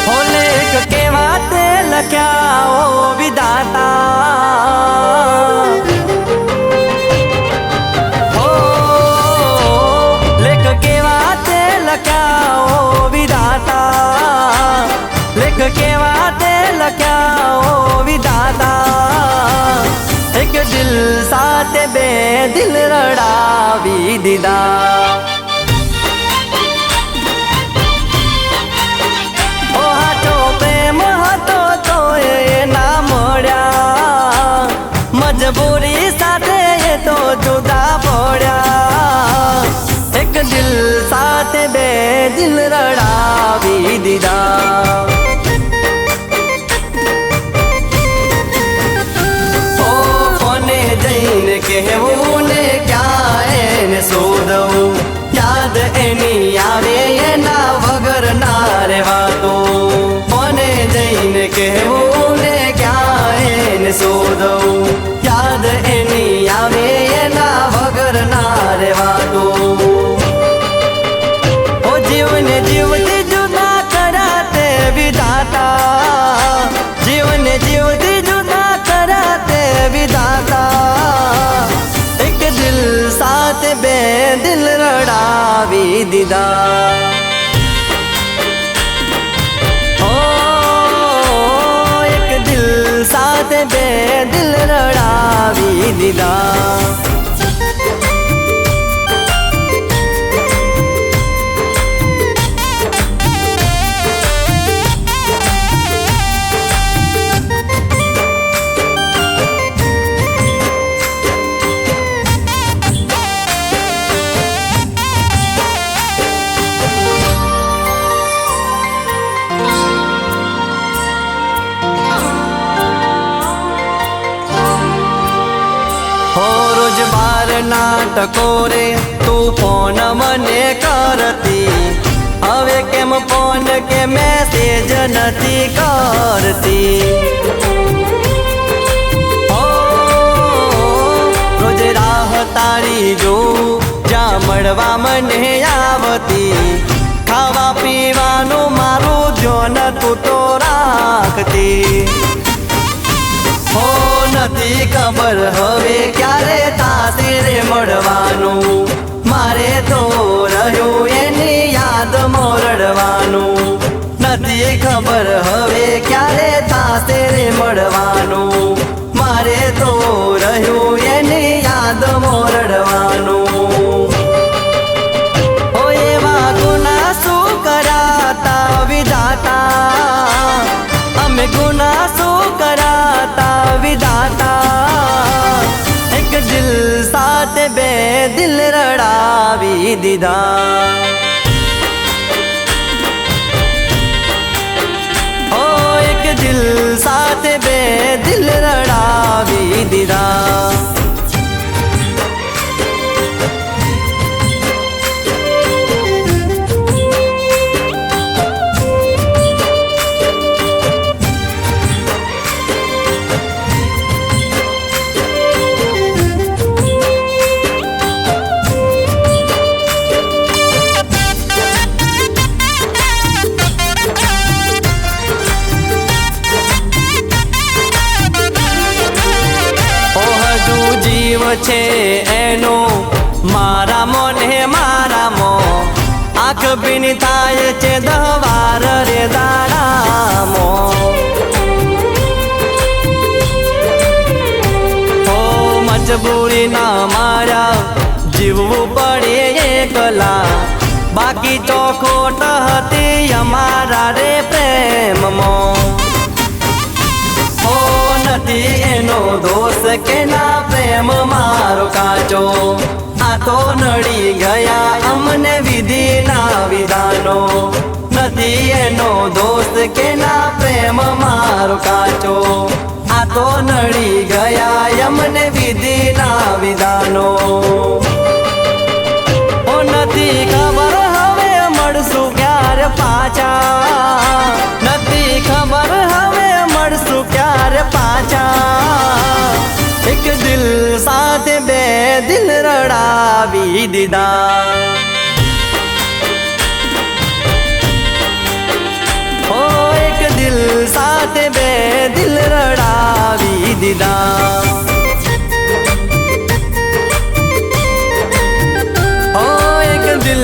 हो लेख केवा ते लख्या ओ विधाता हो लेख केवा ते लख्या ओ विधाता लेख केवा ते लख्या ओ विधाता एक दिल साथ बे दिल रड़ावी दीदा मजबूरी साथे ये तो जुदा पड़ा एक दिल साथ बे दिल रड़ावी दीदा ओ कोने जैन कहवू ने क्या एने शोधवू याद एनी आवे एना वगर ना रेवातो कोने जैन कहवू ने क्या एने शोधवू याद एनी आवे एना वगर ना रेवातो ओ जीवन जीवती जुदा कराते विधाता जीवन जीवती जुदा कराते विधाता एक दिल साथ बे दिल रड़ावी दीदा साथ बे दिल रड़ावी दीदा रोज बार नाटको रे तू फोन मने करती हवे केम फोन के मैसेज नती करती ओ रोज राह तारी जो जा मळवा मने आवती खावा पीवानो मारो जो न तू तो राखती हो नती खबर हवे क्यारे ताते रे मळवानु मारे तो रह्यो एनी याद मोरडवानु नती खबर हवे क्यारे ताते रे मळवानु मारे तो रह्यो एनी याद मोरडवानु हो एवा गुना शू कराता विधाता अमे गुना शू कराता विधाता एक दिल साथ बे दिल रड़ावी दीदा ओ एक दिल साथ बे दिल रड़ावी दीदा जीव छे एनो मारा मोने मारा मो आँख बीनी थाय छे दहवार रे दाड़ा मो ओ मजबूरी ना मारा जीववू पड़े एकला बाकी चौखोट हती अमारा रे प्रेम मो नती एनो दोष के ना प्रेम मारो काचो आ तो नड़ी गया अमने विधि ना विधानो नती एनो दोष के ना प्रेम मारो काचो आ तो नड़ी गया अमने विधि ना विधानो ओ नती खबर हवे मळसू क्यारे पाचा नती खबर हवे मळसू क्यारे पाचा एक दिल साथ बे दिल रड़ावी दीदा ओ બે દિલ રડાવી દીધા ઓ એક દિલ